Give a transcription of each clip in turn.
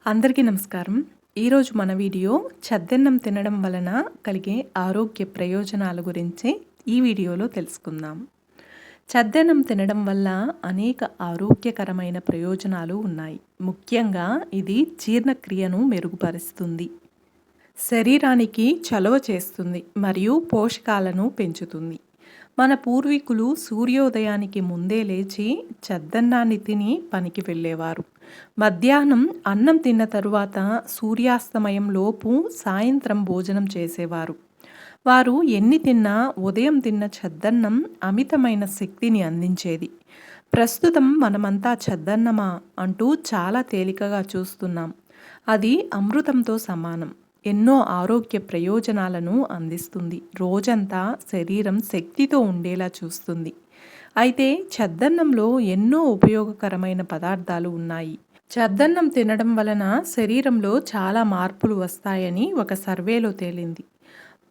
అందరికీ నమస్కారం. ఈరోజు మన వీడియో చద్దన్నం తినడం వలన కలిగే ఆరోగ్య ప్రయోజనాల గురించి ఈ వీడియోలో తెలుసుకుందాం. చద్దన్నం తినడం వల్ల అనేక ఆరోగ్యకరమైన ప్రయోజనాలు ఉన్నాయి. ముఖ్యంగా ఇది జీర్ణక్రియను మెరుగుపరుస్తుంది, శరీరానికి చలవ చేస్తుంది మరియు పోషకాలను పెంచుతుంది. మన పూర్వీకులు సూర్యోదయానికి ముందే లేచి చద్దన్నాన్ని తిని పనికి వెళ్ళేవారు. మధ్యాహ్నం అన్నం తిన్న తరువాత సూర్యాస్తమయం లోపు సాయంత్రం భోజనం చేసేవారు. వారు ఎన్ని తిన్నా ఉదయం తిన్న చద్దన్నం అమితమైన శక్తిని అందించేది. ప్రస్తుతం మనమంతా చద్దన్నమా అంటూ చాలా తేలికగా చూస్తున్నాం. అది అమృతంతో సమానం. ఎన్నో ఆరోగ్య ప్రయోజనాలను అందిస్తుంది. రోజంతా శరీరం శక్తితో ఉండేలా చూస్తుంది. అయితే చద్దన్నంలో ఎన్నో ఉపయోగకరమైన పదార్థాలు ఉన్నాయి. చద్దన్నం తినడం వలన శరీరంలో చాలా మార్పులు వస్తాయని ఒక సర్వేలో తేలింది.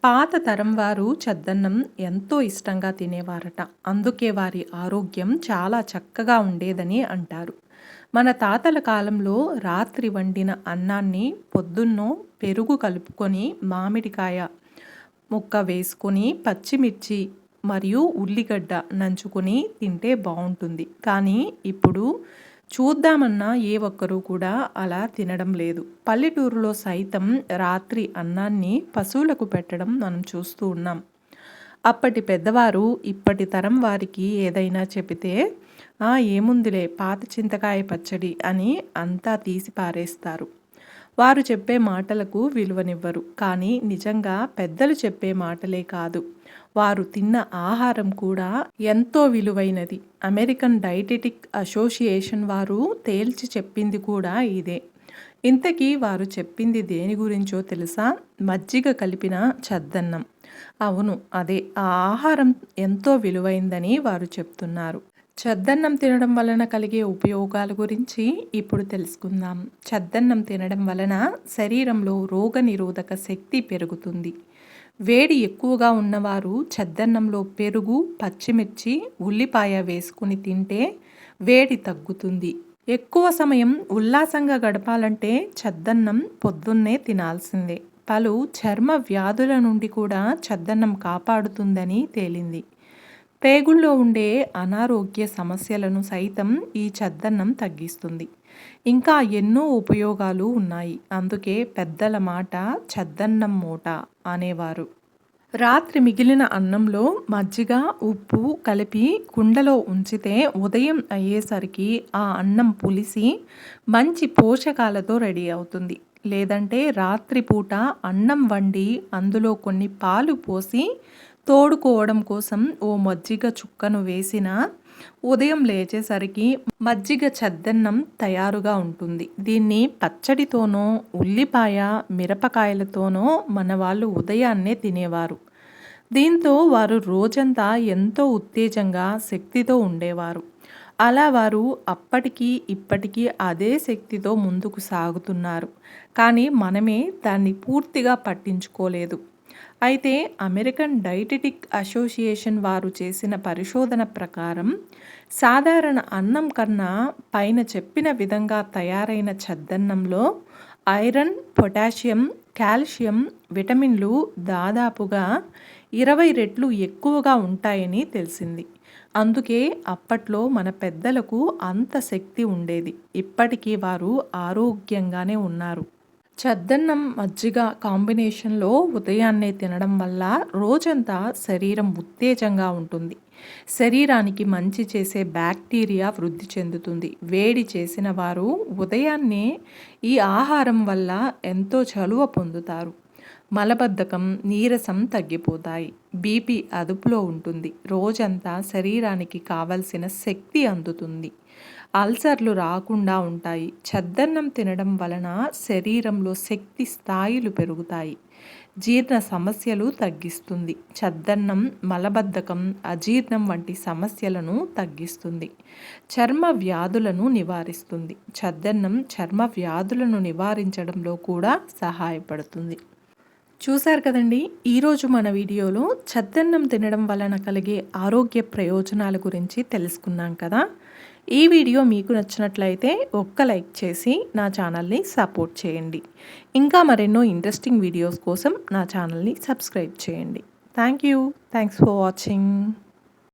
పాత తరం వారు చద్దన్నం ఎంతో ఇష్టంగా తినేవారట. అందుకే వారి ఆరోగ్యం చాలా చక్కగా ఉండేదని అంటారు. మన తాతల కాలంలో రాత్రి వండిన అన్నాన్ని పొద్దున్నో పెరుగు కలుపుకొని మామిడికాయ ముక్క వేసుకొని పచ్చిమిర్చి మరియు ఉల్లిగడ్డ నంచుకొని తింటే బాగుంటుంది. కానీ ఇప్పుడు చూద్దామన్నా ఏ ఒక్కరూ కూడా అలా తినడం లేదు. పల్లెటూరులో సైతం రాత్రి అన్నాన్ని పశువులకు పెట్టడం మనం చూస్తూ ఉన్నాం. అప్పటి పెద్దవారు ఇప్పటి తరం వారికి ఏదైనా చెబితే ఏముందిలే పాత చింతకాయ పచ్చడి అని అంతా తీసి పారేస్తారు. వారు చెప్పే మాటలకు విలువనివ్వరు. కానీ నిజంగా పెద్దలు చెప్పే మాటలే కాదు, వారు తిన్న ఆహారం కూడా ఎంతో విలువైనది. అమెరికన్ డైటెటిక్ అసోసియేషన్ వారు తేల్చి చెప్పింది కూడా ఇదే. ఇంతకీ వారు చెప్పింది దేని గురించో తెలుసా? మజ్జిగ కలిపిన చద్దన్నం. అవును, అదే. ఆ ఆహారం ఎంతో విలువైందని వారు చెప్తున్నారు. చద్దన్నం తినడం వలన కలిగే ఉపయోగాల గురించి ఇప్పుడు తెలుసుకుందాం. చద్దన్నం తినడం వలన శరీరంలో రోగనిరోధక శక్తి పెరుగుతుంది. వేడి ఎక్కువగా ఉన్నవారు చద్దన్నంలో పెరుగు, పచ్చిమిర్చి, ఉల్లిపాయ వేసుకుని తింటే వేడి తగ్గుతుంది. ఎక్కువ సమయం ఉల్లాసంగా గడపాలంటే చద్దన్నం పొద్దున్నే తినాల్సిందే. పలు చర్మ వ్యాధుల నుండి కూడా చద్దన్నం కాపాడుతుందని తేలింది. పేగుల్లో ఉండే అనారోగ్య సమస్యలను సైతం ఈ చద్దన్నం తగ్గిస్తుంది. ఇంకా ఎన్నో ఉపయోగాలు ఉన్నాయి. అందుకే పెద్దల మాట చద్దన్నం మూట అనేవారు. రాత్రి మిగిలిన అన్నంలో మజ్జిగ, ఉప్పు కలిపి కుండలో ఉంచితే ఉదయం అయ్యేసరికి ఆ అన్నం పులిసి మంచి పోషకాలతో రెడీ అవుతుంది. లేదంటే రాత్రిపూట అన్నం వండి అందులో కొన్ని పాలు పోసి తోడుకోవడం కోసం ఓ మజ్జిగ చుక్కను వేసిన ఉదయం లేచేసరికి మజ్జిగ చద్దన్నం తయారుగా ఉంటుంది. దీన్ని పచ్చడితోనో ఉల్లిపాయ మిరపకాయలతోనో మన వాళ్ళు ఉదయాన్నే తినేవారు. దీంతో వారు రోజంతా ఎంతో ఉత్తేజంగా శక్తితో ఉండేవారు. అలా వారు అప్పటికి ఇప్పటికీ అదే శక్తితో ముందుకు సాగుతున్నారు. కానీ మనమే దాన్ని పూర్తిగా పట్టించుకోలేదు. అయితే అమెరికన్ డైటెటిక్ అసోసియేషన్ వారు చేసిన పరిశోధన ప్రకారం సాధారణ అన్నం కన్నా పైన చెప్పిన విధంగా తయారైన చద్దన్నంలో ఐరన్, పొటాషియం, కాల్షియం, విటమిన్లు దాదాపుగా 20 రెట్లు ఎక్కువగా ఉంటాయని తెలిసింది. అందుకే అప్పట్లో మన పెద్దలకు అంత శక్తి ఉండేది. ఇప్పటికీ వారు ఆరోగ్యంగానే ఉన్నారు. చద్దన్నం మజ్జిగ కాంబినేషన్లో ఉదయాన్నే తినడం వల్ల రోజంతా శరీరం ఉత్తేజంగా ఉంటుంది. శరీరానికి మంచి చేసే బ్యాక్టీరియా వృద్ధి చెందుతుంది. వేడి చేసిన వారు ఉదయాన్నే ఈ ఆహారం వల్ల ఎంతో చలువ పొందుతారు. మలబద్ధకం, నీరసం తగ్గిపోతాయి. బీపీ అదుపులో ఉంటుంది. రోజంతా శరీరానికి కావలసిన శక్తి అందుతుంది. అల్సర్లు రాకుండా ఉంటాయి. చద్దన్నం తినడం వలన శరీరంలో శక్తి స్థాయిలు పెరుగుతాయి. జీర్ణ సమస్యలు తగ్గిస్తుంది. చద్దన్నం మలబద్ధకం, అజీర్ణం వంటి సమస్యలను తగ్గిస్తుంది. చర్మ వ్యాధులను నివారిస్తుంది. చద్దన్నం చర్మ వ్యాధులను నివారించడంలో కూడా సహాయపడుతుంది. చూశారు కదండి, ఈరోజు మన వీడియోలో చద్దన్నం తినడం వలన కలిగే ఆరోగ్య ప్రయోజనాల గురించి తెలుసుకున్నాం కదా. ఈ వీడియో మీకు నచ్చినట్లయితే ఒక్క లైక్ చేసి నా ఛానల్ని సపోర్ట్ చేయండి. ఇంకా మరెన్నో ఇంట్రెస్టింగ్ వీడియోస్ కోసం నా ఛానల్ని సబ్స్క్రైబ్ చేయండి. Thank you. Thanks for watching.